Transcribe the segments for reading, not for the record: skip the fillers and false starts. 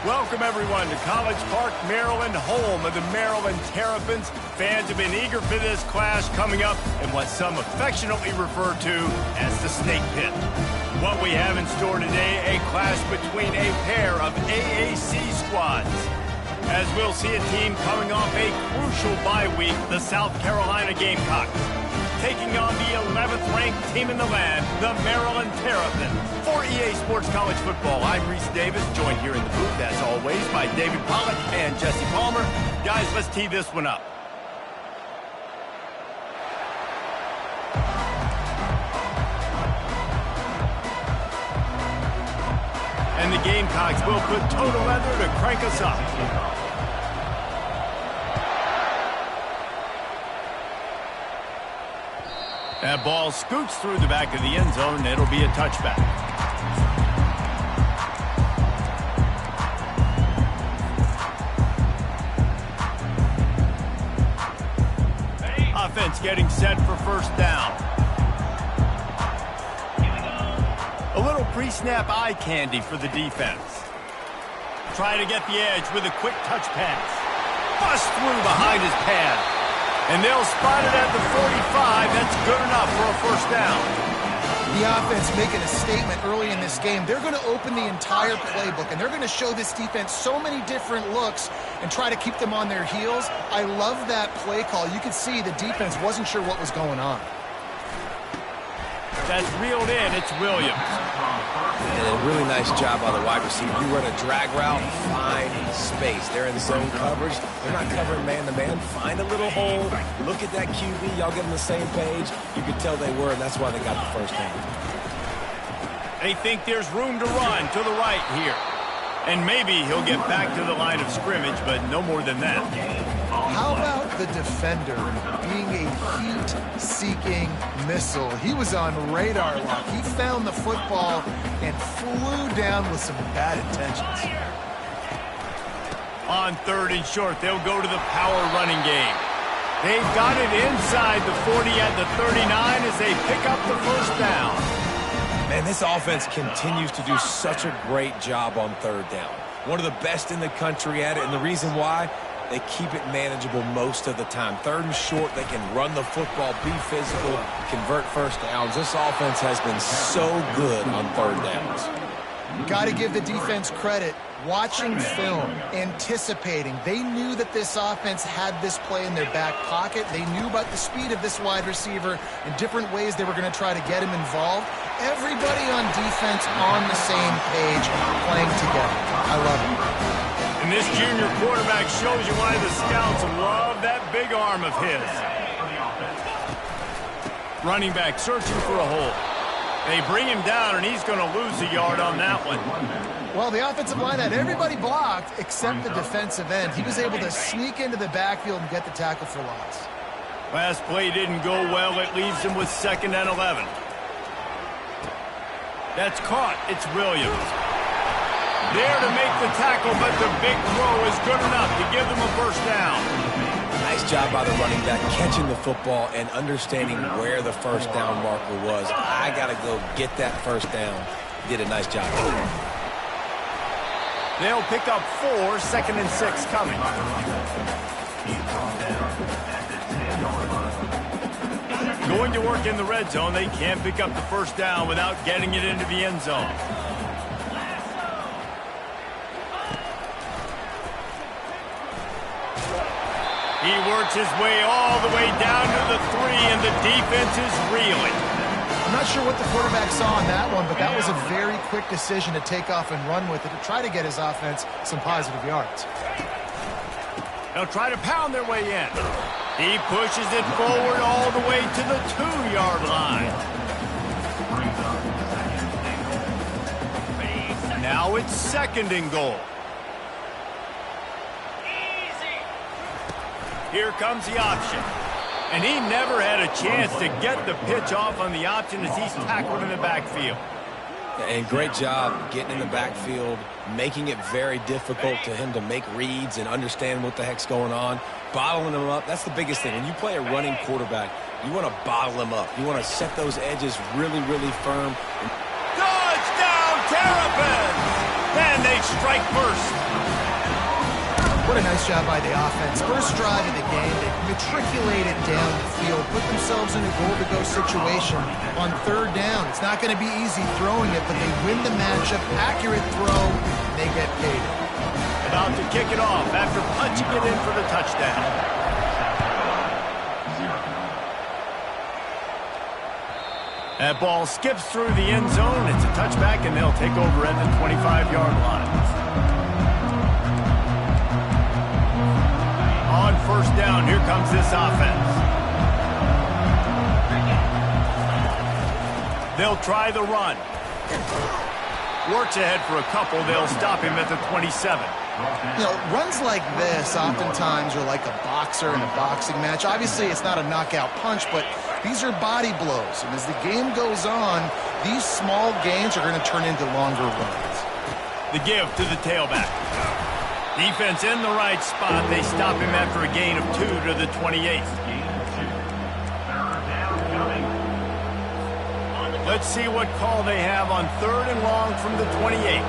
Welcome, everyone, to College Park, Maryland, home of the Maryland Terrapins. Fans have been eager for this clash coming up in what some affectionately refer to as the Snake Pit. What we have in store today, a clash between a pair of AAC squads. As we'll see a team coming off a crucial bye week, the South Carolina Gamecocks, taking on the 11th-ranked team in the land, the Maryland Terrapins. For EA Sports College Football, I'm Reese Davis, joined here in the booth, as always, by David Pollack and Jesse Palmer. Guys, let's tee this one up. And the Gamecocks will put total leather to crank us up. That ball scoots through the back of the end zone, and it'll be a touchback. Offense getting set for first down. A little pre-snap eye candy for the defense. Try to get the edge with a quick touch pass. Bust through behind his pad. And they'll spot it at the 45. That's good enough for a first down. The offense making a statement early in this game. They're going to open the entire playbook, and they're going to show this defense so many different looks and try to keep them on their heels. I love that play call. You could see the defense wasn't sure what was going on. That's reeled in. It's Williams. And a really nice job by the wide receiver. You run a drag route, find space. They're in zone coverage. They're not covering man-to-man. Find a little hole. Look at that QB. Y'all get on the same page. You could tell they were, and that's why they got the first down. They think there's room to run to the right here. And maybe he'll get back to the line of scrimmage, but no more than that. How about the defender being a heat-seeking missile? He was on radar lock. He found the football and flew down with some bad intentions. On third and short, they'll go to the power running game. They've got it inside the 40 at the 39 as they pick up the first down. Man, this offense continues to do such a great job on third down. One of the best in the country at it, and the reason why, they keep it manageable most of the time. Third and short, they can run the football, be physical, convert first downs. This offense has been so good on third downs. Got to give the defense credit. Watching film, anticipating. They knew that this offense had this play in their back pocket. They knew about the speed of this wide receiver and different ways they were going to try to get him involved. Everybody on defense on the same page, playing together. I love it. And this junior quarterback shows you why the scouts love that big arm of his. Running back searching for a hole. They bring him down, and he's going to lose a yard on that one. Well, the offensive line had everybody blocked except the defensive end. He was able to sneak into the backfield and get the tackle for loss. Last play didn't go well. It leaves him with 2nd and 11. That's caught. It's Williams. There to make the tackle, but the big throw is good enough to give them a first down. Nice job by the running back catching the football and understanding where the first down marker was. I got to go get that first down. Did a nice job. They'll pick up 4, 2nd and 6 coming. Going to work in the red zone. They can't pick up the first down without getting it into the end zone. He works his way all the way down to the 3, and the defense is reeling. I'm not sure what the quarterback saw on that one, but that was a very quick decision to take off and run with it to try to get his offense some positive yards. They'll try to pound their way in. He pushes it forward all the way to the 2-yard line. Now it's 2nd and goal. Here comes the option. And he never had a chance to get the pitch off on the option as he's tackled in the backfield. And great job getting in the backfield, making it very difficult to him to make reads and understand what the heck's going on, bottling him up. That's the biggest thing. When you play a running quarterback, you want to bottle him up. You want to set those edges really, really firm. Touchdown, Terrapins! And they strike first. What a nice job by the offense. First drive of the game, they matriculated down the field, put themselves in a goal-to-go situation on third down. It's not going to be easy throwing it, but they win the matchup. Accurate throw, and they get paid. About to kick it off after punching it in for the touchdown. That ball skips through the end zone. It's a touchback, and they'll take over at the 25-yard line. On first down, here comes this offense. They'll try the run. Works ahead for a couple. They'll stop him at the 27. You know, runs like this oftentimes are like a boxer in a boxing match. Obviously, it's not a knockout punch, but these are body blows. And as the game goes on, these small gains are going to turn into longer runs. The give to the tailback. Defense in the right spot. They stop him after a gain of 2 to the 28th. Let's see what call they have on third and long from the 28.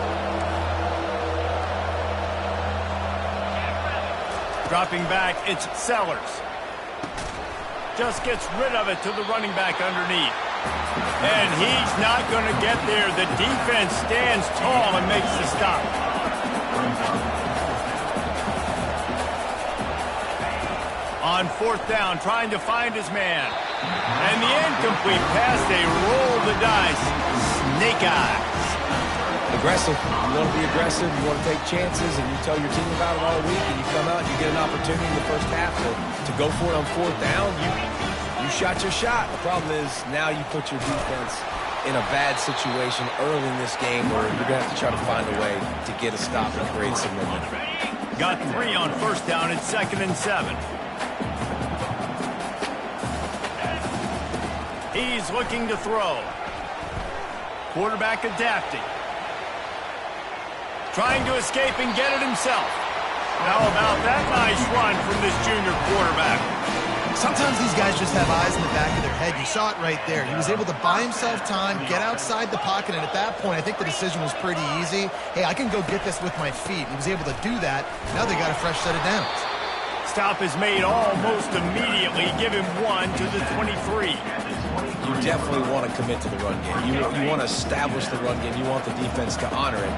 Dropping back, it's Sellers. Just gets rid of it to the running back underneath. And he's not going to get there. The defense stands tall and makes the stop. On fourth down, trying to find his man. And the incomplete pass, they roll the dice. Snake eyes. Aggressive. You want to be aggressive. You want to take chances, and you tell your team about it all week, and you come out and you get an opportunity in the first half to go for it on fourth down. You shot your shot. The problem is now you put your defense in a bad situation early in this game where you're going to have to try to find a way to get a stop and create some momentum. Got 3 on first down. It's 2nd and 7. He's looking to throw. Quarterback adapting. Trying to escape and get it himself. How about that nice run from this junior quarterback? Sometimes these guys just have eyes in the back of their head. You saw it right there. He was able to buy himself time, get outside the pocket, and at that point, I think the decision was pretty easy. Hey, I can go get this with my feet. He was able to do that. Now they got a fresh set of downs. Stop is made almost immediately. Give him 1 to the 23. You definitely want to commit to the run game. You want to establish the run game. You want the defense to honor it.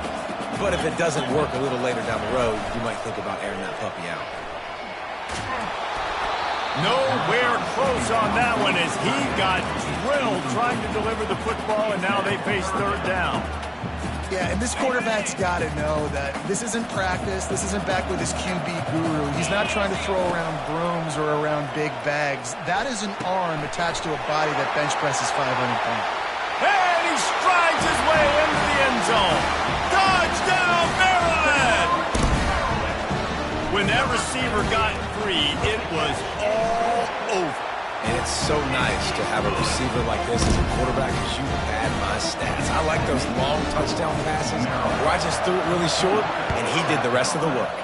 But if it doesn't work a little later down the road, you might think about airing that puppy out. Nowhere close on that one as he got drilled trying to deliver the football, and now they face third down. Yeah, and this quarterback's got to know that this isn't practice. This isn't back with his QB guru. He's not trying to throw around brooms or around big bags. That is an arm attached to a body that bench presses 500 pounds. And he strides his way into the end zone. Touchdown, Maryland! When that receiver got free, it was all over. And it's so nice to have a receiver like this as a quarterback because you pad my stats. I like those long touchdown passes where I just threw it really short and he did the rest of the work.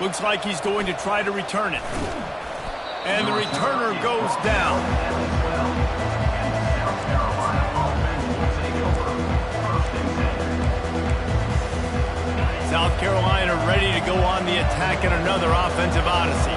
Looks like he's going to try to return it. And the returner goes down. South Carolina ready to go on the attack in another offensive odyssey.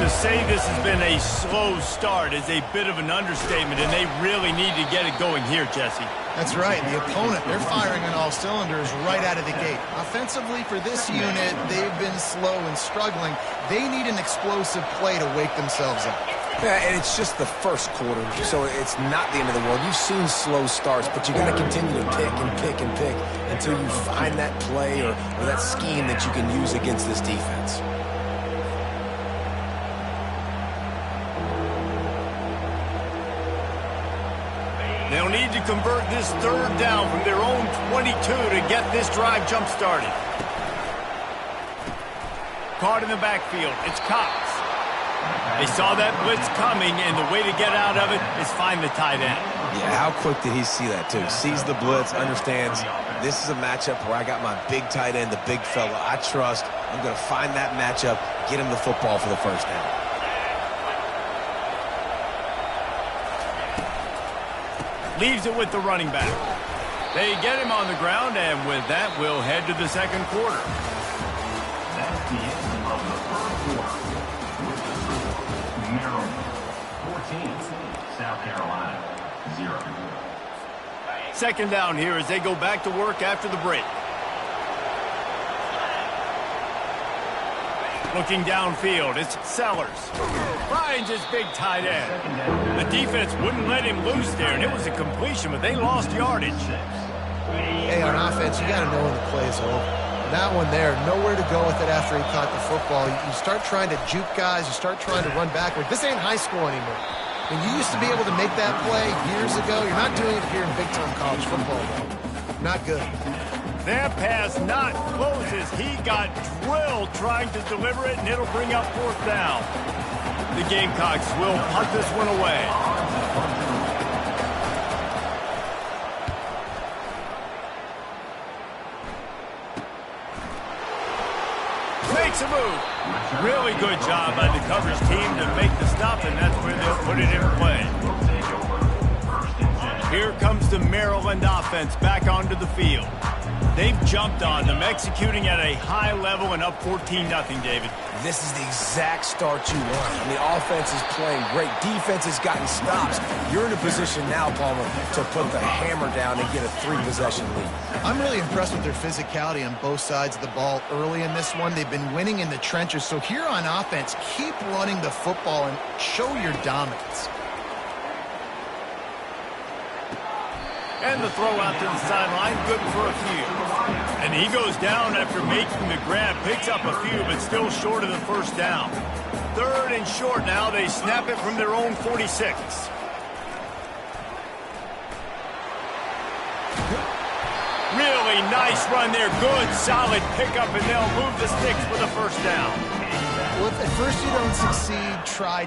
To say this has been a slow start is a bit of an understatement, and they really need to get it going here, Jesse. That's right. The opponent, they're firing on all cylinders right out of the gate. Offensively, for this unit, they've been slow and struggling. They need an explosive play to wake themselves up. Yeah, and it's just the first quarter, so it's not the end of the world. You've seen slow starts, but you got to continue to pick and pick and pick until you find that play or that scheme that you can use against this defense. They'll need to convert this third down from their own 22 to get this drive jump-started. Caught in the backfield, it's Cox. They saw that blitz coming, and the way to get out of it is find the tight end. Yeah, how quick did he see that, too? Sees the blitz, understands this is a matchup where I got my big tight end, the big fella I trust. I'm going to find that matchup, get him the football for the first down. Leaves it with the running back. They get him on the ground, and with that, we'll head to the second quarter. That's the end of the first quarter. With the score, Maryland 14, South Carolina 0. Second down here as they go back to work after the break. Looking downfield, it's Sellers. Finds his big tight end. The defense wouldn't let him loose there, and it was a completion, but they lost yardage. Hey, on offense, you got to know when the play is over. That one there, nowhere to go with it after he caught the football. You start trying to juke guys. You start trying to run backward. This ain't high school anymore. When you used to be able to make that play years ago, you're not doing it here in big-time college football, though. Not good. That pass not closes. He got drilled trying to deliver it, and it'll bring up fourth down. The Gamecocks will punt this one away. Makes a move. Really good job by the coverage team to make the stop, and that's where they'll put it in play. Here comes the Maryland offense back onto the field. They've jumped on them, executing at a high level and up 14-0, David. This is the exact start you want. I mean, offense is playing great. Defense has gotten stops. You're in a position now, Palmer, to put the hammer down and get a 3-possession lead. I'm really impressed with their physicality on both sides of the ball early in this one. They've been winning in the trenches. So here on offense, keep running the football and show your dominance. And the throw out to the sideline, good for a few. And he goes down after making the grab, picks up a few, but still short of the first down. Third and short now, they snap it from their own 46. Really nice run there, good, solid pickup, and they'll move the sticks for the first down. Well, if at first you don't succeed,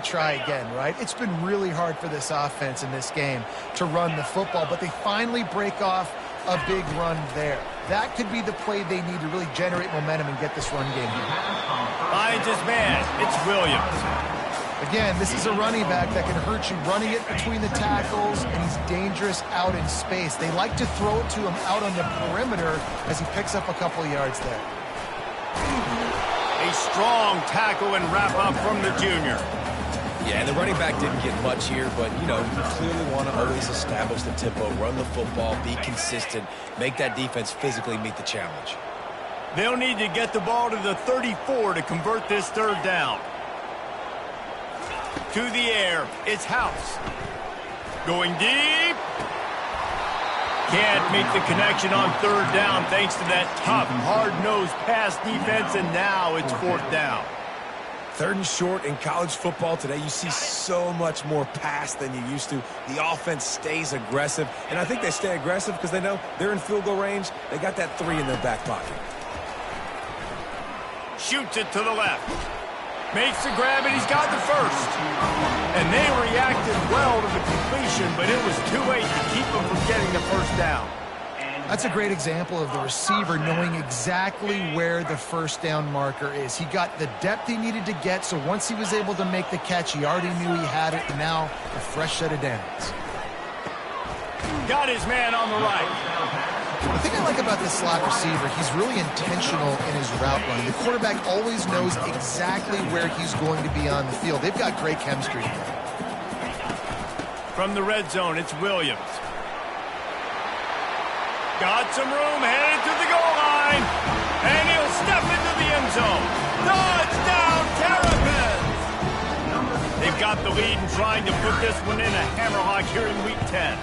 try again, right? It's been really hard for this offense in this game to run the football, but they finally break off a big run there. That could be the play they need to really generate momentum and get this run game. Finds his man. It's Williams. Again, this is a running back that can hurt you, running it between the tackles, and he's dangerous out in space. They like to throw it to him out on the perimeter as he picks up a couple of yards there. A strong tackle and wrap-up from the junior. Yeah, and the running back didn't get much here, but, you know, you clearly want to always establish the tempo, run the football, be consistent, make that defense physically meet the challenge. They'll need to get the ball to the 34 to convert this third down. To the air, it's House. Going deep. Can't make the connection on third down thanks to that tough, hard-nosed pass defense, and now it's fourth down. Third and short in college football today, you see so much more pass than you used to. The offense stays aggressive, and I think they stay aggressive because they know they're in field goal range. They got that 3 in their back pocket. Shoots it to the left. Makes the grab, and he's got the first. And they reacted well to the completion, but it was too late to keep them from getting the first down. That's a great example of the receiver knowing exactly where the first down marker is. He got the depth he needed to get, so once he was able to make the catch, he already knew he had it, and now a fresh set of downs. Got his man on the right. The thing I like about this slot receiver, he's really intentional in his route running. The quarterback always knows exactly where he's going to be on the field. They've got great chemistry together. From the red zone, it's Williams. Got some room, headed to the goal line. And he'll step into the end zone. Touchdown, Terrapins! They've got the lead and trying to put this one in a hammerlock here in Week 10.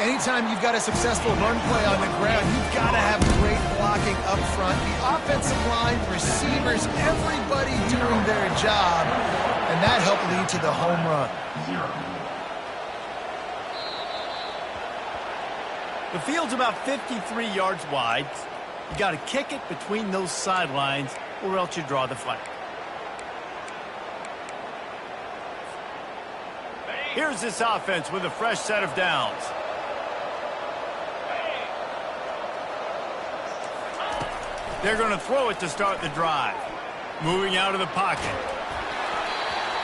Anytime you've got a successful run play on the ground, you've got to have great blocking up front. The offensive line, receivers, everybody doing their job. And that helped lead to the home run. The field's about 53 yards wide. You got to kick it between those sidelines or else you draw the flag. Here's this offense with a fresh set of downs. They're going to throw it to start the drive. Moving out of the pocket.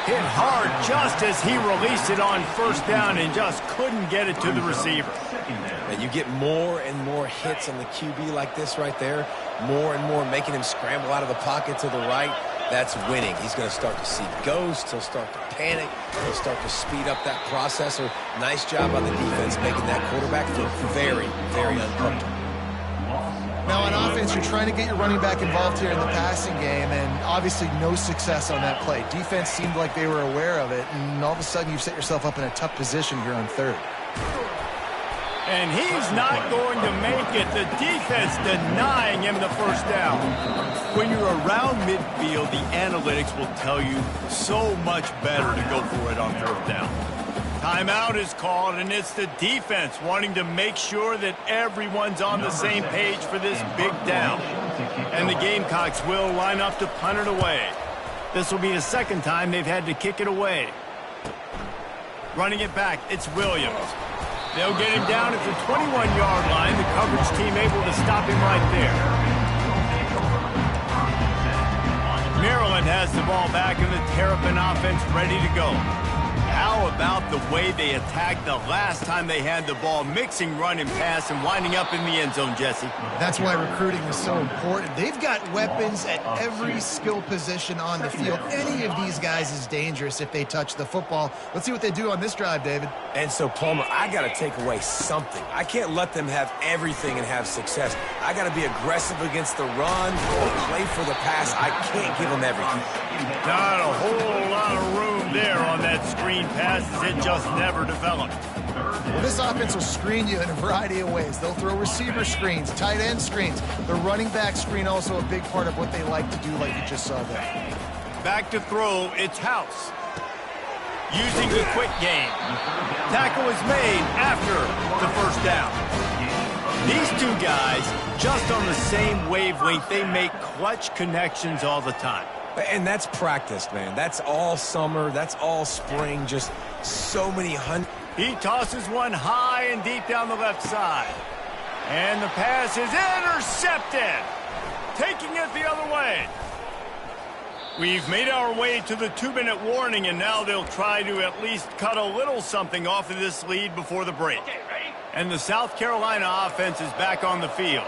Hit hard just as he released it on first down and just couldn't get it to the receiver. And you get more and more hits on the QB like this right there. More and more making him scramble out of the pocket to the right. That's winning. He's going to start to see ghosts. He'll start to panic. He'll start to speed up that processor. Nice job by the defense making that quarterback feel very, very uncomfortable. Now on offense, you're trying to get your running back involved here in the passing game, and obviously no success on that play. Defense seemed like they were aware of it, and all of a sudden you've set yourself up in a tough position here on third. And he's not going to make it. The defense denying him the first down. When you're around midfield, the analytics will tell you so much better to go for it on fourth down. Timeout is called, and it's the defense wanting to make sure that everyone's on the same page for this big down. And the Gamecocks will line up to punt it away. This will be the second time they've had to kick it away. Running it back, it's Williams. They'll get him down at the 21-yard line. The coverage team able to stop him right there. Maryland has the ball back, and the Terrapin offense ready to go. How about the way they attacked the last time they had the ball, mixing run and pass and winding up in the end zone, Jesse? That's why recruiting is so important. They've got weapons at every skill position on the field. Any of these guys is dangerous if they touch the football. Let's see what they do on this drive, David. And so, Palmer, I got to take away something. I can't let them have everything and have success. I got to be aggressive against the run or play for the pass. I can't give them everything. Not a whole lot of room there on that screen pass, as it just never developed. Well, this offense will screen you in a variety of ways. They'll throw receiver screens, tight end screens. The running back screen also a big part of what they like to do, like you just saw there. Back to throw, it's House. Using the quick game. Tackle is made after the first down. These two guys, just on the same wavelength, they make clutch connections all the time. And that's practice, man. That's all summer. That's all spring. Just so many hundreds. He tosses one high and deep down the left side. And the pass is intercepted. Taking it the other way. We've made our way to the 2-minute warning, and now they'll try to at least cut a little something off of this lead before the break. And the South Carolina offense is back on the field.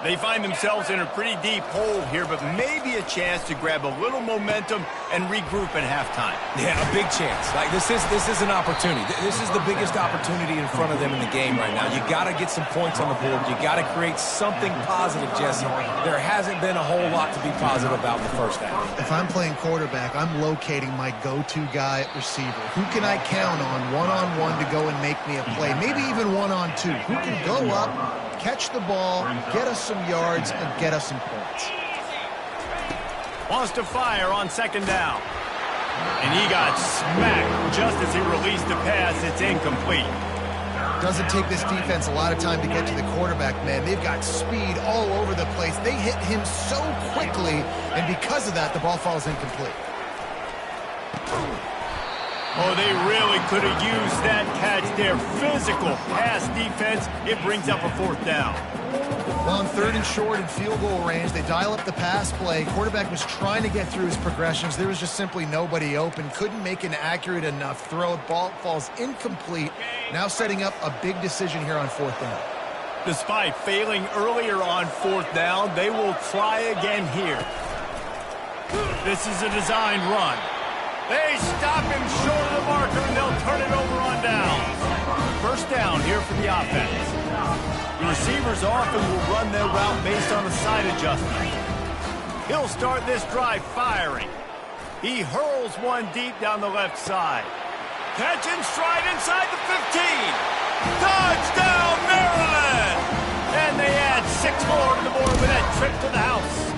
They find themselves in a pretty deep hole here, but maybe a chance to grab a little momentum and regroup at halftime. Yeah, a big chance. Like this is an opportunity. This is the biggest opportunity in front of them in the game right now. You got to get some points on the board. You got to create something positive, Jesse. There hasn't been a whole lot to be positive about in the first half. If I'm playing quarterback, I'm locating my go-to guy at receiver. Who can I count on one-on-one to go and make me a play? Maybe even one-on-two. Who can go up, catch the ball, get us some yards, and get us some points. Wants to fire on second down. And he got smacked just as he released the pass. It's incomplete. Doesn't take this defense a lot of time to get to the quarterback, man. They've got speed all over the place. They hit him so quickly, and because of that, the ball falls incomplete. Oh, they really could have used that catch there. Physical pass defense. It brings up a fourth down. Well, on third and short and field goal range, they dial up the pass play. Quarterback was trying to get through his progressions. There was just simply nobody open. Couldn't make an accurate enough throw. Ball falls incomplete. Now setting up a big decision here on fourth down. Despite failing earlier on fourth down, they will try again here. This is a designed run. They stop him short of the marker, and they'll turn it over on down. First down here for the offense. The receivers often will run their route based on a side adjustment. He'll start this drive firing. He hurls one deep down the left side. Catch and stride inside the 15. Touchdown, Maryland! And they add 6 more to the board with that trip to the house.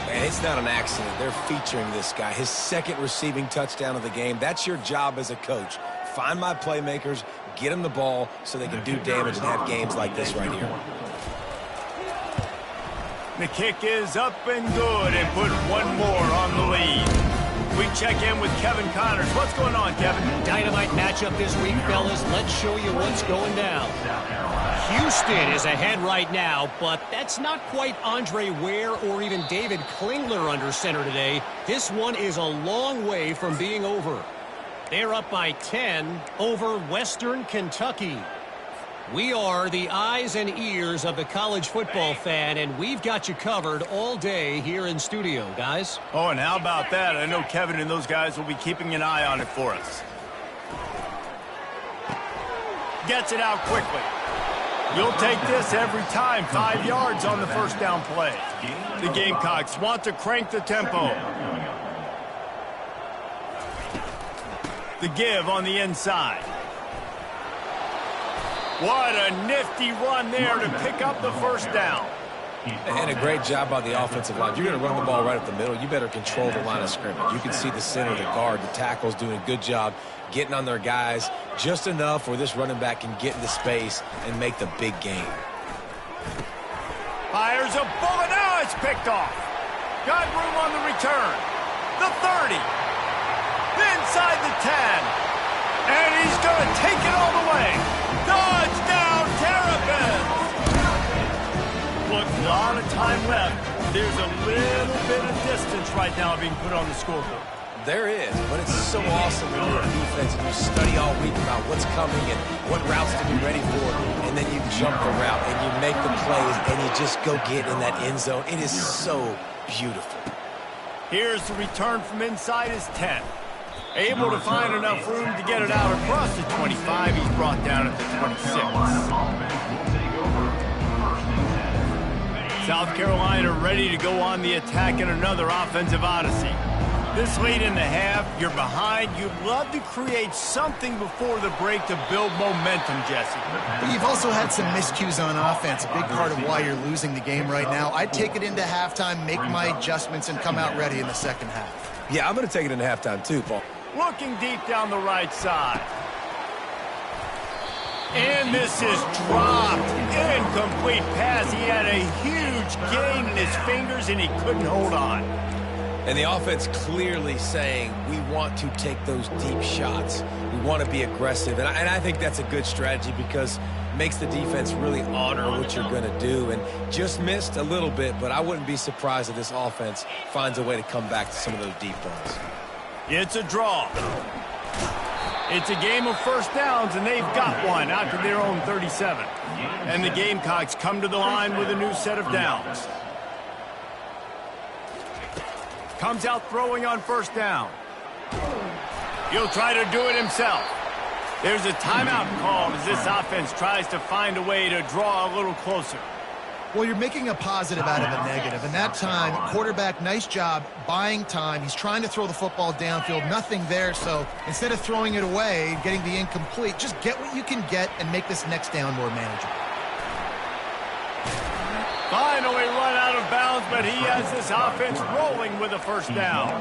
And it's not an accident. They're featuring this guy. His second receiving touchdown of the game. That's your job as a coach. Find my playmakers, get them the ball so they can do damage and have games like this right here. The kick is up and good and put one more on the lead. We check in with Kevin Connors. What's going on, Kevin? Dynamite matchup this week, fellas. Let's show you what's going down. Houston is ahead right now, but that's not quite Andre Ware or even David Klingler under center today. This one is a long way from being over. They're up by 10 over Western Kentucky. We are the eyes and ears of the college football fan, and we've got you covered all day here in studio, guys. Oh, and how about that? I know Kevin and those guys will be keeping an eye on it for us. Gets it out quickly. You'll take this every time. 5 yards on the first down play. The Gamecocks want to crank the tempo. The give on the inside. What a nifty run there to pick up the first down. And a great job by the offensive line. If you're going to run the ball right up the middle, you better control the line of scrimmage. You can see the center, the guard, the tackles doing a good job getting on their guys just enough where this running back can get into space and make the big game. Fires a bullet. Now it's picked off. Got room on the return. The 30. Inside the 10. And he's going to take it all the way. Touchdown, Terrapins! Look, a lot of time left. There's a little bit of distance right now being put on the scoreboard. There is, but it's so awesome when you're a defense and you study all week about what's coming and what routes to be ready for, and then you jump the route and you make the plays and you just go get in that end zone. It is so beautiful. Here's the return from inside his 10. Able to find enough room to get it out across the 25. He's brought down at the 26. South Carolina ready to go on the attack in another offensive odyssey. This late in the half, you're behind. You'd love to create something before the break to build momentum, Jesse. But you've also had some miscues on offense, a big part of why you're losing the game right now. I'd take it into halftime, make my adjustments, and come out ready in the second half. Yeah, I'm going to take it into halftime too, Paul. Looking deep down the right side. And this is dropped. Incomplete pass. He had a huge gain in his fingers, and he couldn't hold on. And the offense clearly saying, we want to take those deep shots. We want to be aggressive. And I think that's a good strategy because it makes the defense really honor what you're going to do. And just missed a little bit, but I wouldn't be surprised if this offense finds a way to come back to some of those deep ones. It's a draw. It's a game of first downs, and they've got one out to their own 37. And the Gamecocks come to the line with a new set of downs. Comes out throwing on first down. He'll try to do it himself. There's a timeout called as this offense tries to find a way to draw a little closer. Well, you're making a positive out of a negative. And that time, quarterback, nice job buying time. He's trying to throw the football downfield. Nothing there. So instead of throwing it away, getting the incomplete, just get what you can get and make this next down more manageable. Finally run out of bounds, but he has this offense rolling with a first down.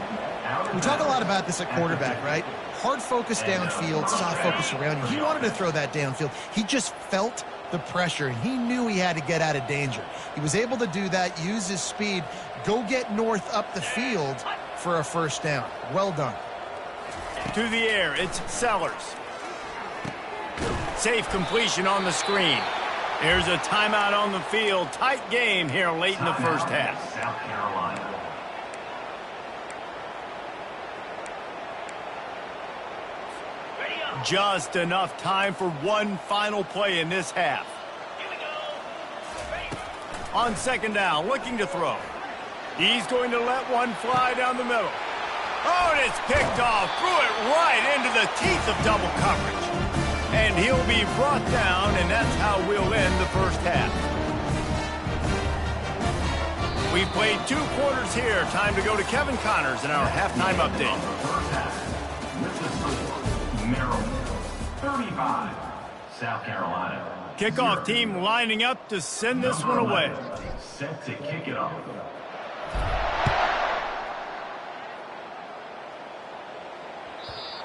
We talk a lot about this at quarterback, right? Hard focus downfield, soft focus around you. He wanted to throw that downfield. He just felt the pressure, and he knew he had to get out of danger. He was able to do that, use his speed, go get north up the field for a first down. Well done. To the air, it's Sellers. Safe completion on the screen. There's a timeout on the field. Tight game here late in the first half. South Carolina. Just enough time for one final play in this half. On second down, looking to throw. He's going to let one fly down the middle. Oh, and it's picked off. Threw it right into the teeth of double coverage. And he'll be brought down, and that's how we'll end the first half. We've played 2 quarters here. Time to go to Kevin Connors in our halftime update. Maryland, 35, South Carolina. Kickoff team lining up to send this one away. Set to kick it off.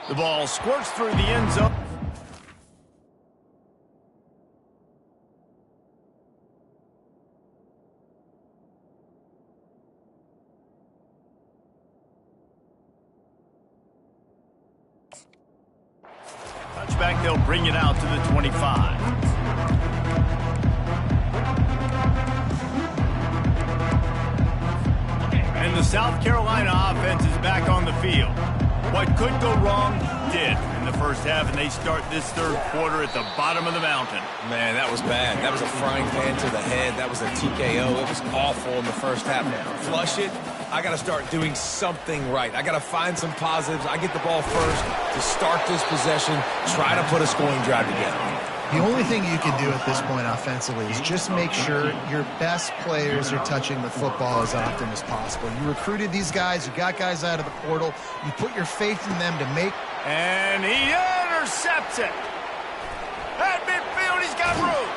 The ball squirts through the end zone. Touchback, they'll bring it out to the 25. And the South Carolina offense is back on the field. What could go wrong did in the first half, and they start this third quarter at the bottom of the mountain. Man, that was bad. That was a frying pan to the head. That was a TKO. It was awful in the first half. Flush it. I got to start doing something right. I got to find some positives. I get the ball first to start this possession, try to put a scoring drive together. The only thing you can do at this point offensively is just make sure your best players are touching the football as often as possible. You recruited these guys. You got guys out of the portal. You put your faith in them to make. And he intercepts it. At midfield, he's got room.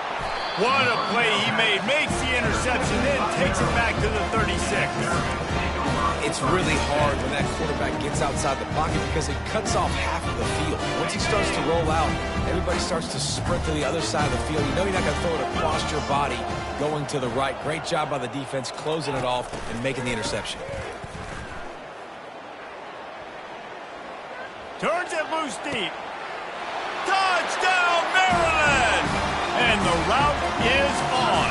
What a play he made. Makes the interception, then takes it back to the 36. It's really hard when that quarterback gets outside the pocket because it cuts off half of the field. Once he starts to roll out, everybody starts to sprint to the other side of the field. You know you're not going to throw it across your body going to the right. Great job by the defense closing it off and making the interception. Turns it loose deep. Touchdown, Maryland! And the route is on.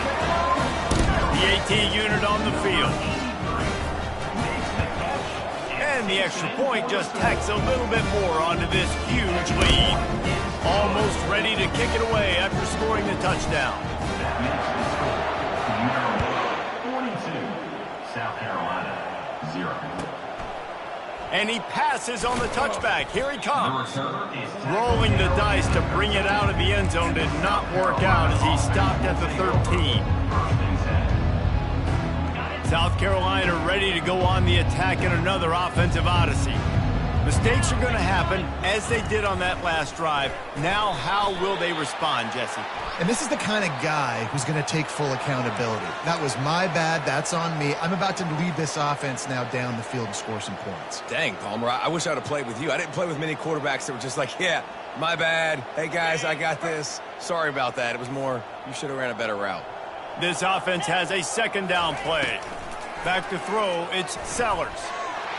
The AT unit on the field. And the extra point just tacks a little bit more onto this huge lead. Almost ready to kick it away after scoring the touchdown. 42, South Carolina, 0. And he passes on the touchback. Here he comes. Rolling the dice to bring it out of the end zone did not work out as he stopped at the 13. South Carolina ready to go on the attack in another offensive odyssey. Mistakes are going to happen, as they did on that last drive. Now, how will they respond, Jesse? And this is the kind of guy who's going to take full accountability. That was my bad. That's on me. I'm about to lead this offense now down the field and score some points. Dang, Palmer, I wish I'd have played with you. I didn't play with many quarterbacks that were just like, yeah, my bad. Hey, guys, I got this. Sorry about that. It was more, you should have ran a better route. This offense has a second down play. Back to throw, it's Sellers.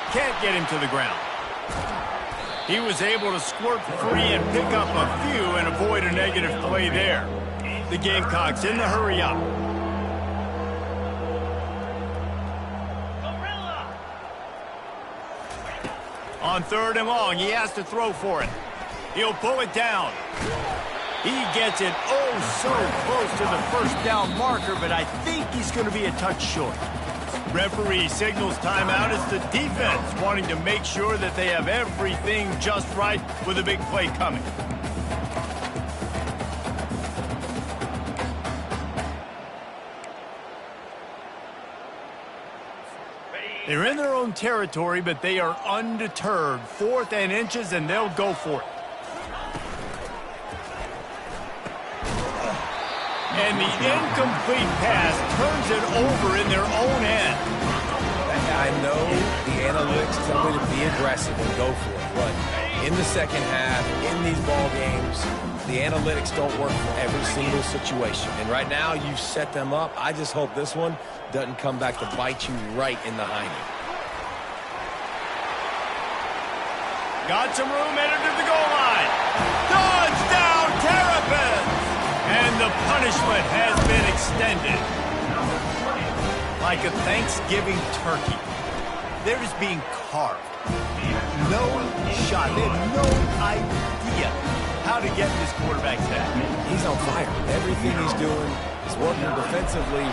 Can't get him to the ground. He was able to squirt free and pick up a few and avoid a negative play there. The Gamecocks in the hurry up. On 3rd and long, he has to throw for it. He'll pull it down. He gets it oh so close to the first down marker, but I think he's going to be a touch short. Referee signals timeout. It's the defense wanting to make sure that they have everything just right with a big play coming. They're in their own territory, but they are undeterred. 4th and inches, and they'll go for it. And the incomplete pass turns it over in their own end. I know the analytics tell me to be aggressive and go for it, but in the second half, in these ball games, the analytics don't work for every single situation. And right now, you've set them up. I just hope this one doesn't come back to bite you right in the hiney. Got some room, entered to the goal line. Touchdown, Terrapins! And the punishment has been extended. Like a Thanksgiving turkey. They're just being carved. No shot. They have no idea how to get in this quarterback's head. He's on fire. Everything he's doing is working defensively. We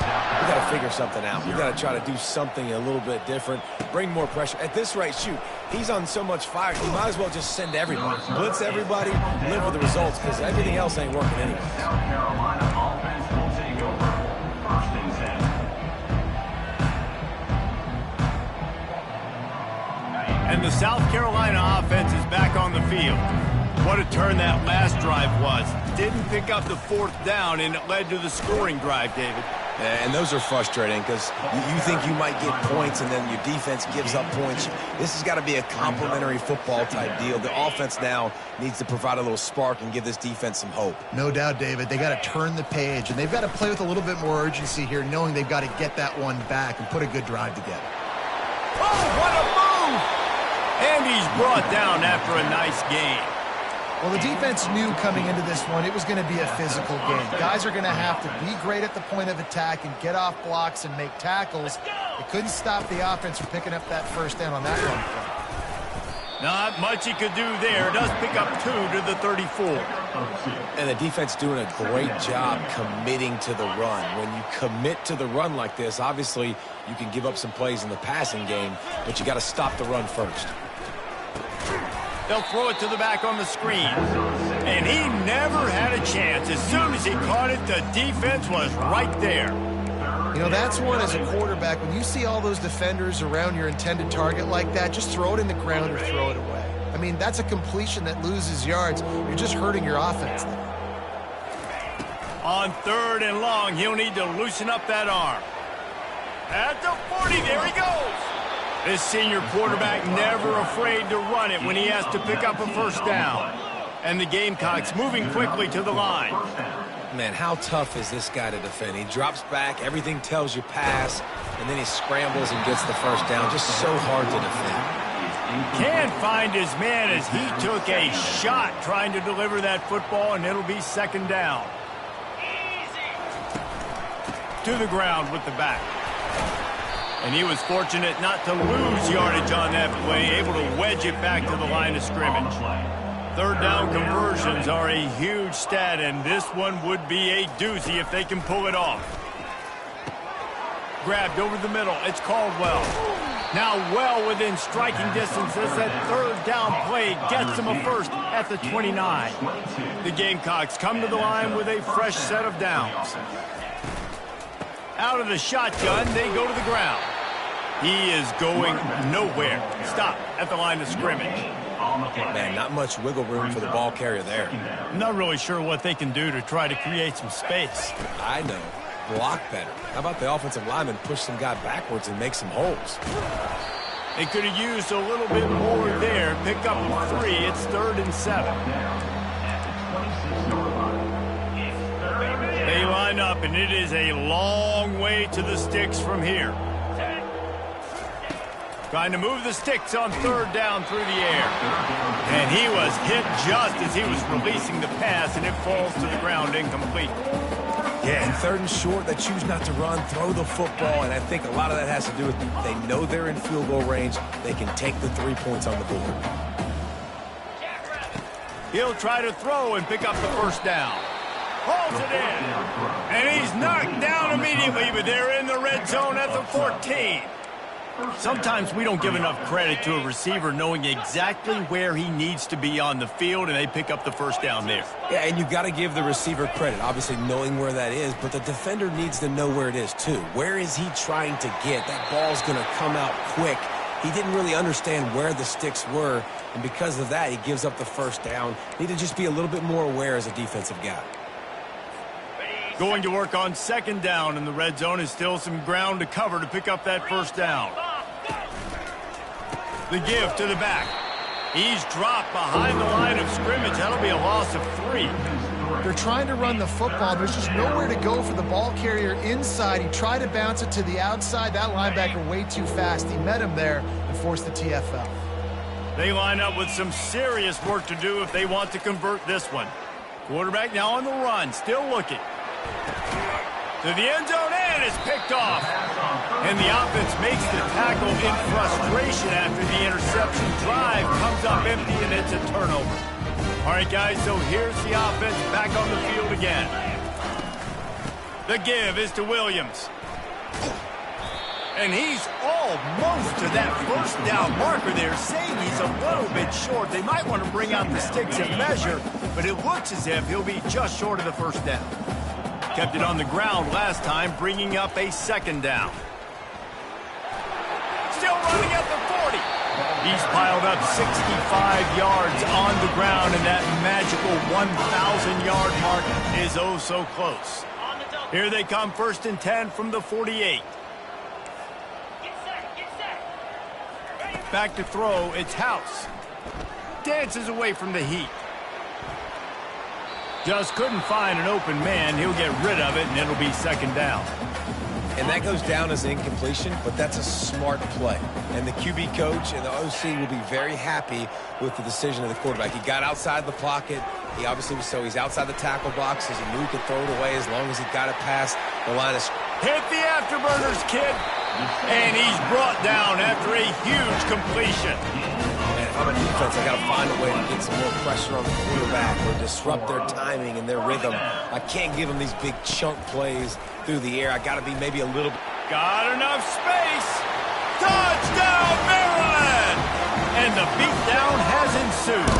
got to figure something out. We got to try to do something a little bit different. Bring more pressure. At this rate, shoot, he's on so much fire, you might as well just send everybody. Blitz everybody, live with the results, because everything else ain't working anyway. South Carolina offense will take over. 1st and 10. And the South Carolina offense is back on the field. What a turn that last drive was. Didn't pick up the 4th down, and it led to the scoring drive, David. And those are frustrating because you think you might get points and then your defense gives up points. This has got to be a complementary football type deal. The offense now needs to provide a little spark and give this defense some hope. No doubt, David. They got to turn the page, and they've got to play with a little bit more urgency here, knowing they've got to get that one back and put a good drive together. Oh, what a move! And he's brought down after a nice game. Well, the defense knew coming into this one it was going to be a physical game. Guys are going to have to be great at the point of attack and get off blocks and make tackles. They couldn't stop the offense from picking up that first down on that run play. Not much he could do there. Does pick up 2 to the 34. And the defense doing a great job committing to the run. When you commit to the run like this, obviously you can give up some plays in the passing game, but you got to stop the run first. They'll throw it to the back on the screen. And he never had a chance. As soon as he caught it, the defense was right there. You know, that's one as a quarterback. When you see all those defenders around your intended target like that, just throw it in the ground or throw it away. I mean, that's a completion that loses yards. You're just hurting your offense there. On 3rd and long, he'll need to loosen up that arm. At the 40, there he goes. This senior quarterback never afraid to run it when he has to pick up a first down. And the Gamecocks moving quickly to the line. Man, how tough is this guy to defend? He drops back, everything tells you pass, and then he scrambles and gets the first down. Just so hard to defend. Can't find his man as he took a shot trying to deliver that football, and it'll be 2nd down. To the ground with the back. And he was fortunate not to lose yardage on that play, able to wedge it back to the line of scrimmage. 3rd down conversions are a huge stat, and this one would be a doozy if they can pull it off. Grabbed over the middle. It's Caldwell. Now well within striking distance as that 3rd down play gets him a first at the 29. The Gamecocks come to the line with a fresh set of downs. Out of the shotgun, they go to the ground. He is going nowhere. Stop at the line of scrimmage. Man, not much wiggle room for the ball carrier there. I'm not really sure what they can do to try to create some space. I know. Block better. How about the offensive lineman push some guy backwards and make some holes? They could have used a little bit more there. Pick up 3. It's 3rd and 7. They line up, and it is a long way to the sticks from here. Trying to move the sticks on 3rd down through the air. And he was hit just as he was releasing the pass, and it falls to the ground incomplete. Yeah, and 3rd and short, they choose not to run, throw the football, and I think a lot of that has to do with they know they're in field goal range. They can take the 3 points on the board. He'll try to throw and pick up the first down. Hauls it in. And he's knocked down immediately, but they're in the red zone at the 14. Sometimes we don't give enough credit to a receiver knowing exactly where he needs to be on the field, and they pick up the first down there. Yeah, and you got to give the receiver credit, obviously knowing where that is, but the defender needs to know where it is too. Where is he trying to get? That ball's going to come out quick. He didn't really understand where the sticks were, and because of that, he gives up the first down. Need to just be a little bit more aware as a defensive guy. Going to work on 2nd down, and the red zone is still some ground to cover to pick up that first down. The give to the back. He's dropped behind the line of scrimmage. That'll be a loss of 3. They're trying to run the football. There's just nowhere to go for the ball carrier inside. He tried to bounce it to the outside. That linebacker way too fast. He met him there and forced the TFL. They line up with some serious work to do if they want to convert this one. Quarterback now on the run, still looking. To the end zone, and it's picked off. And the offense makes the tackle in frustration after the interception. Drive comes up empty, and it's a turnover. All right, guys, so here's the offense back on the field again. The give is to Williams. And he's almost to that first down marker there, saying he's a little bit short. They might want to bring out the sticks and measure, but it looks as if he'll be just short of the first down. Kept it on the ground last time, bringing up a 2nd down. Still running at the 40. He's piled up 65 yards on the ground, and that magical 1,000-yard mark is oh so close. Here they come, 1st and 10 from the 48. Back to throw, it's House. Dances away from the heat. Just couldn't find an open man. He'll get rid of it, and it'll be 2nd down. And that goes down as incompletion, but that's a smart play. And the QB coach and the OC will be very happy with the decision of the quarterback. He got outside the pocket. He obviously was he's outside the tackle boxes. He knew he could throw it away as long as he got it past the line of scrimmage. Hit the afterburners, kid. And he's brought down after a huge completion. And if I'm a defense, I got to find a way to get some more pressure on the quarterback or disrupt their timing and their rhythm. I can't give them these big chunk plays through the air. I got to be maybe a little bit. Got enough space. Touchdown, Maryland! And the beatdown has ensued.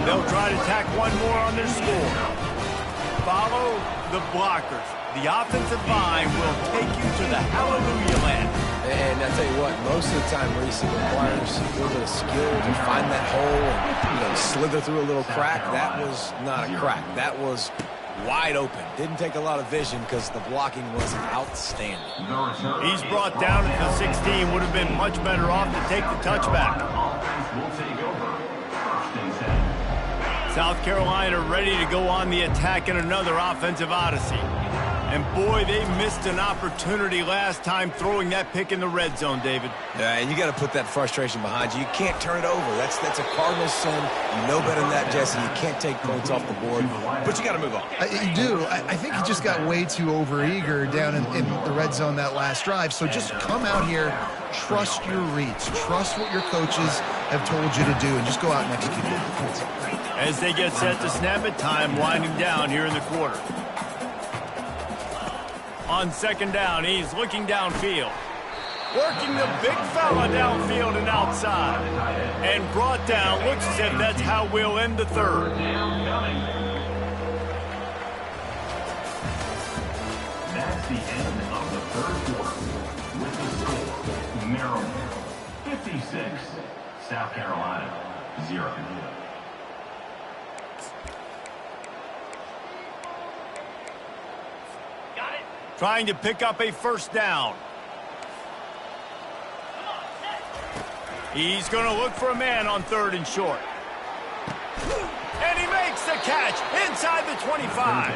They'll try to tack one more on their score. Follow the blockers. The offensive line will take you to the hallelujah land. And I tell you what, most of the time, Reese, it requires a little bit of skill to find that hole and, slither through a little crack. That was not a crack. That was wide open. Didn't take a lot of vision because the blocking was outstanding. He's brought down at the 16. Would have been much better off to take the touchback. South Carolina ready to go on the attack in another offensive odyssey. And boy, they missed an opportunity last time throwing that pick in the red zone, David. Yeah, and you got to put that frustration behind you. You can't turn it over. That's a Cardinal sin. You know better than that, Jesse. You can't take points off the board, but you got to move on. You do. I think he just got way too overeager down in the red zone that last drive. So just come out here, trust your reads, trust what your coaches have told you to do, and just go out and execute it. As they get set to snap it, time winding down here in the quarter. On second down, he's looking downfield. Working the big fella downfield and outside. And brought down. Looks as if that's how we'll end the third. That's the end of the third quarter. With the score, Maryland 56, South Carolina 0. Trying to pick up a first down. He's going to look for a man on third and short. And he makes the catch inside the 25.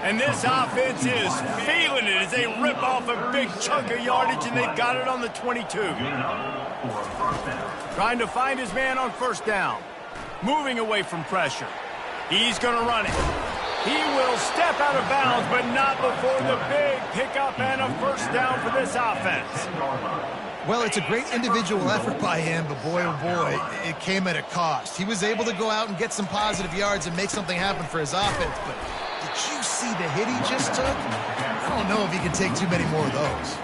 And this offense is feeling it as they rip off a big chunk of yardage, and they've got it on the 22. Trying to find his man on first down. Moving away from pressure. He's going to run it. He will step out of bounds, but not before the big pickup and a first down for this offense. Well, it's a great individual effort by him, but boy, oh boy, it came at a cost. He was able to go out and get some positive yards and make something happen for his offense, but did you see the hit he just took? I don't know if he can take too many more of those.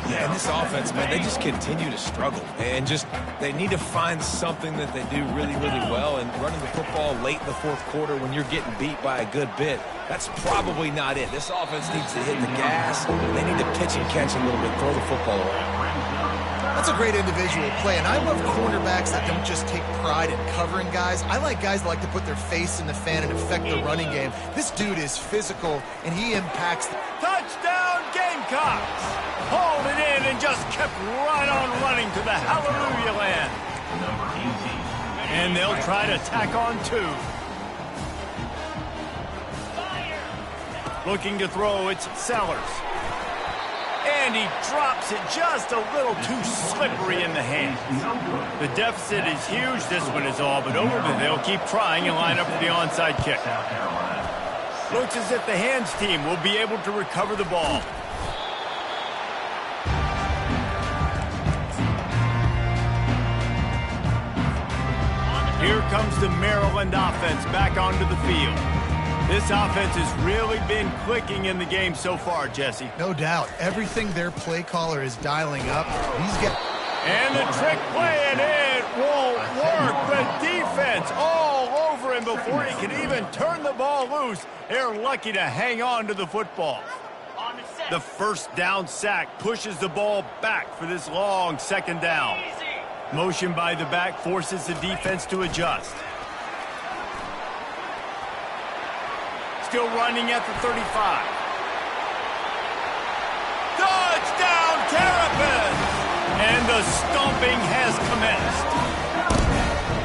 Yeah, and this offense, man, they just continue to struggle. And they need to find something that they do really, really well. And running the football late in the fourth quarter when you're getting beat by a good bit, that's probably not it. This offense needs to hit the gas. They need to pitch and catch a little bit, throw the football around. That's a great individual play, and I love cornerbacks that don't just take pride in covering guys. I like guys that like to put their face in the fan and affect the running game. This dude is physical, and he impacts. Touchdown, Gamecocks! Hauled it in and just kept right on running to the hallelujah land. And they'll try to tack on two. Looking to throw, it's Sellers. And he drops it just a little too slippery in the hands. The deficit is huge. This one is all but over, but they'll keep trying and line up for the onside kick. Looks as if the hands team will be able to recover the ball. Here comes the Maryland offense back onto the field. This offense has really been clicking in the game so far, Jesse. No doubt. Everything their play caller is dialing up, he's got. And the trick play, and it won't work. The defense all over him before he can even turn the ball loose. They're lucky to hang on to the football. The first down sack pushes the ball back for this long second down. Motion by the back forces the defense to adjust. Still running at the 35. Touchdown, Terrapins! And the stomping has commenced.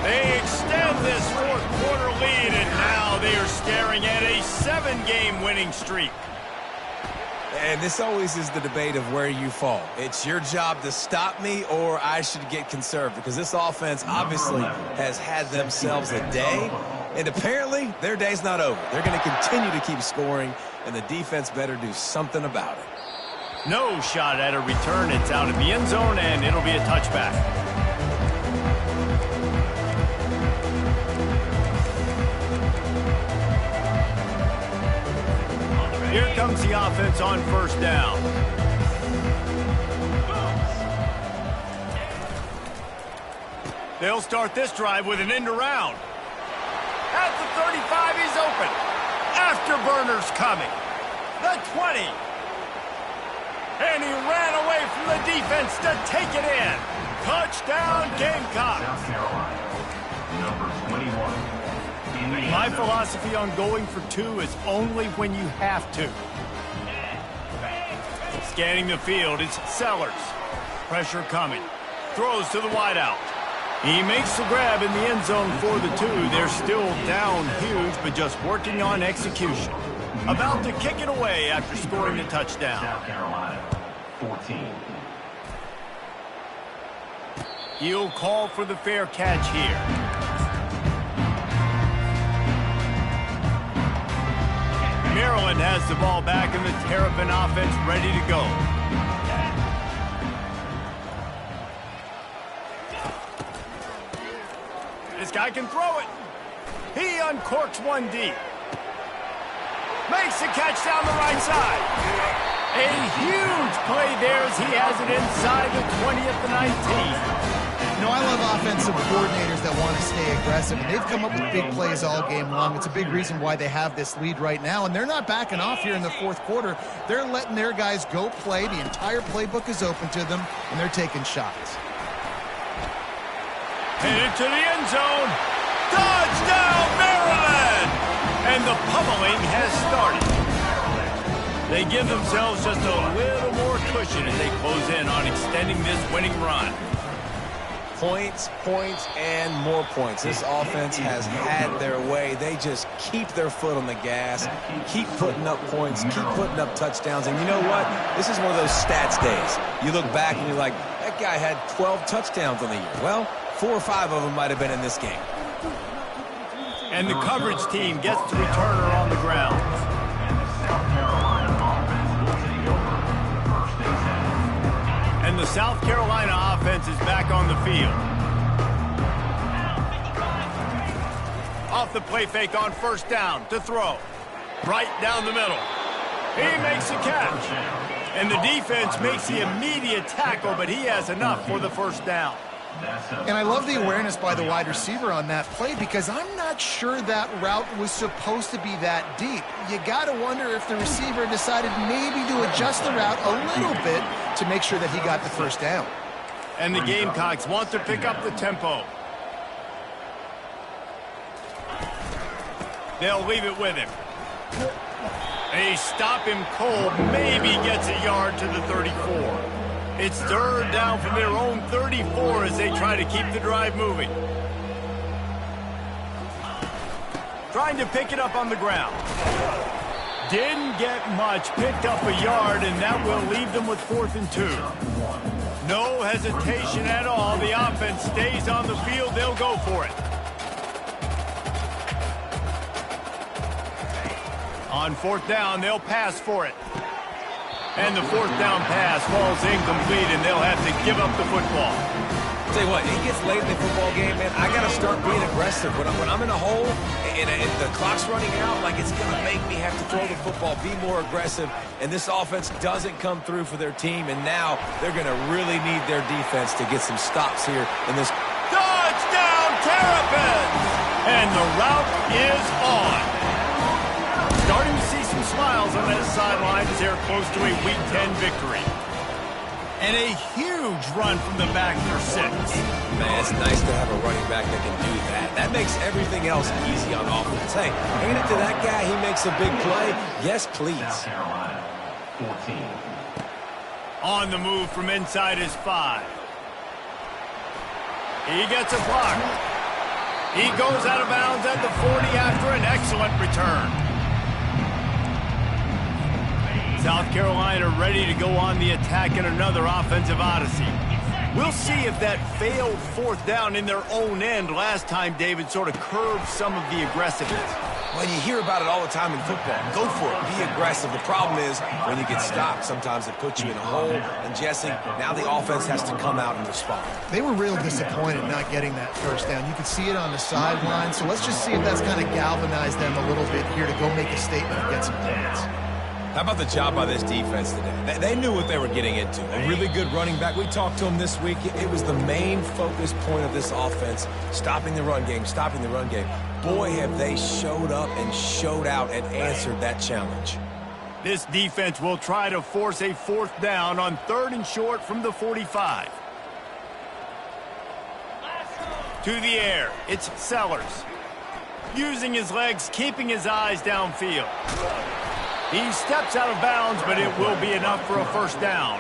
They extend this fourth quarter lead, and now they are staring at a 7-game winning streak. And this always is the debate of where you fall. It's your job to stop me, or I should get conserved, because this offense obviously has had themselves a day, and apparently their day's not over. They're going to continue to keep scoring, and the defense better do something about it. No shot at a return. It's out of the end zone, and it'll be a touchback. Here comes the offense on first down. They'll start this drive with an end around. At the 35, he's open. Afterburner's coming. The 20. And he ran away from the defense to take it in. Touchdown, Gamecocks. South Carolina, number 21. My philosophy on going for two is only when you have to. Scanning the field, it's Sellers. Pressure coming. Throws to the wideout. He makes the grab in the end zone for the two. They're still down huge, but just working on execution. About to kick it away after scoring the touchdown. South Carolina, 14. He'll call for the fair catch here. Maryland has the ball back and the Terrapin offense ready to go. This guy can throw it. He uncorks one deep. Makes the catch down the right side. A huge play there as he has it inside the 20 at the 19. You know, I love offensive coordinators that want to stay aggressive, and they've come up with big plays all game long. It's a big reason why they have this lead right now, and they're not backing off here in the fourth quarter. They're letting their guys go play. The entire playbook is open to them, and they're taking shots. Headed to the end zone. Touchdown, Maryland! And the pummeling has started. They give themselves just a little more cushion as they close in on extending this winning run. Points, points, and more points. This offense has had their way. They just keep their foot on the gas, keep putting up points, keep putting up touchdowns. And you know what? This is one of those stats days. You look back and you're like, that guy had 12 touchdowns on the year. Well, 4 or 5 of them might have been in this game. And the coverage team gets the returner on the ground. And the South Carolina offense is back on the field. Off the play fake on first down to throw. Right down the middle. He makes a catch. And the defense makes the immediate tackle, but he has enough for the first down. And I love the awareness by the wide receiver on that play because I'm not sure that route was supposed to be that deep. You got to wonder if the receiver decided maybe to adjust the route a little bit to make sure that he got the first down. And the Gamecocks want to pick up the tempo. They'll leave it with him. They stop him cold, maybe gets a yard to the 34. It's third down from their own 34 as they try to keep the drive moving. Trying to pick it up on the ground. Didn't get much, picked up a yard, and that will leave them with 4th and 2. No hesitation at all. The offense stays on the field. They'll go for it. On 4th down, they'll pass for it. And the 4th down pass falls incomplete, and they'll have to give up the football. Tell you what, it gets late in the football game, man. I got to start being aggressive. When I'm in a hole and the clock's running out, like it's going to make me have to throw the football, be more aggressive. And this offense doesn't come through for their team, and now they're going to really need their defense to get some stops here in this. Touchdown, Terrapins! And the route is on. Starting to see some smiles on that sideline as they're close to a Week 10 victory. And a huge run from the back for 6. Man, it's nice to have a running back that can do that. That makes everything else easy on offense. Hey, hand it to that guy. He makes a big play. Yes, please. South Carolina, 14. On the move from inside his 5. He gets a block. He goes out of bounds at the 40 after an excellent return. South Carolina ready to go on the attack in another offensive odyssey. We'll see if that failed 4th down in their own end last time, David, sort of curbed some of the aggressiveness. Well, you hear about it all the time in football. Go for it. Be aggressive. The problem is when you get stopped, sometimes it puts you in a hole. And, Jesse, now the offense has to come out and respond. They were real disappointed not getting that first down. You could see it on the sideline. So let's just see if that's kind of galvanized them a little bit here to go make a statement and get some points. How about the job by this defense today? They knew what they were getting into. A really good running back. We talked to him this week. It was the main focus point of this offense, stopping the run game, stopping the run game. Boy, have they showed up and showed out and answered that challenge. This defense will try to force a fourth down on 3rd and short from the 45. To the air, it's Sellers. Using his legs, keeping his eyes downfield. He steps out of bounds, but it will be enough for a first down.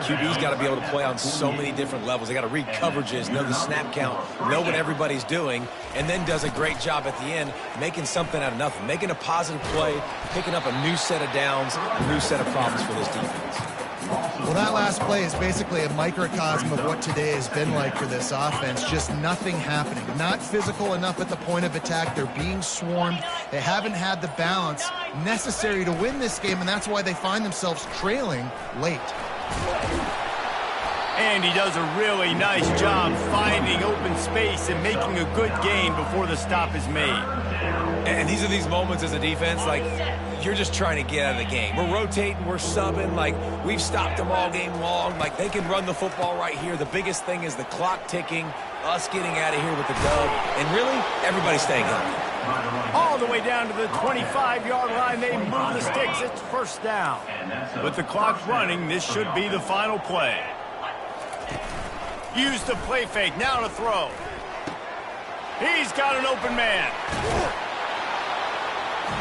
QB's got to be able to play on so many different levels. They got to read coverages, know the snap count, know what everybody's doing, and then does a great job at the end making something out of nothing, making a positive play, picking up a new set of downs, a new set of problems for this defense. Well, that last play is basically a microcosm of what today has been like for this offense. Just nothing happening. Not physical enough at the point of attack. They're being swarmed. They haven't had the balance necessary to win this game, and that's why they find themselves trailing late. And he does a really nice job finding open space and making a good gain before the stop is made. And these are these moments as a defense, like, you're just trying to get out of the game. We're rotating, we're subbing, like, we've stopped them all game long. Like, they can run the football right here. The biggest thing is the clock ticking, us getting out of here with the dub, and really, everybody staying healthy. All the way down to the 25-yard line, they move the sticks. It's first down. With the clock running, this should be the final play. Use the play fake, now to throw. He's got an open man.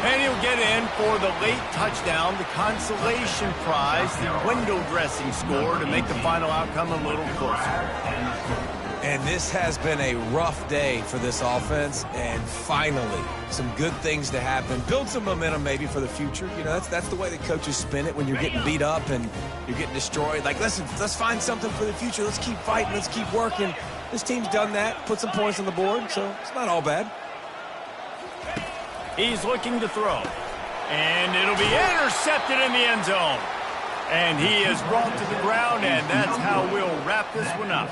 And he'll get in for the late touchdown, the consolation prize, the window dressing score to make the final outcome a little closer. And this has been a rough day for this offense, and finally, some good things to happen. Build some momentum maybe for the future. You know, that's the way that coaches spin it when you're getting beat up and you're getting destroyed. Like, listen, let's find something for the future. Let's keep fighting. Let's keep working. This team's done that, put some points on the board, so it's not all bad. He's looking to throw. And it'll be intercepted in the end zone. And he is brought to the ground, and that's how we'll wrap this one up.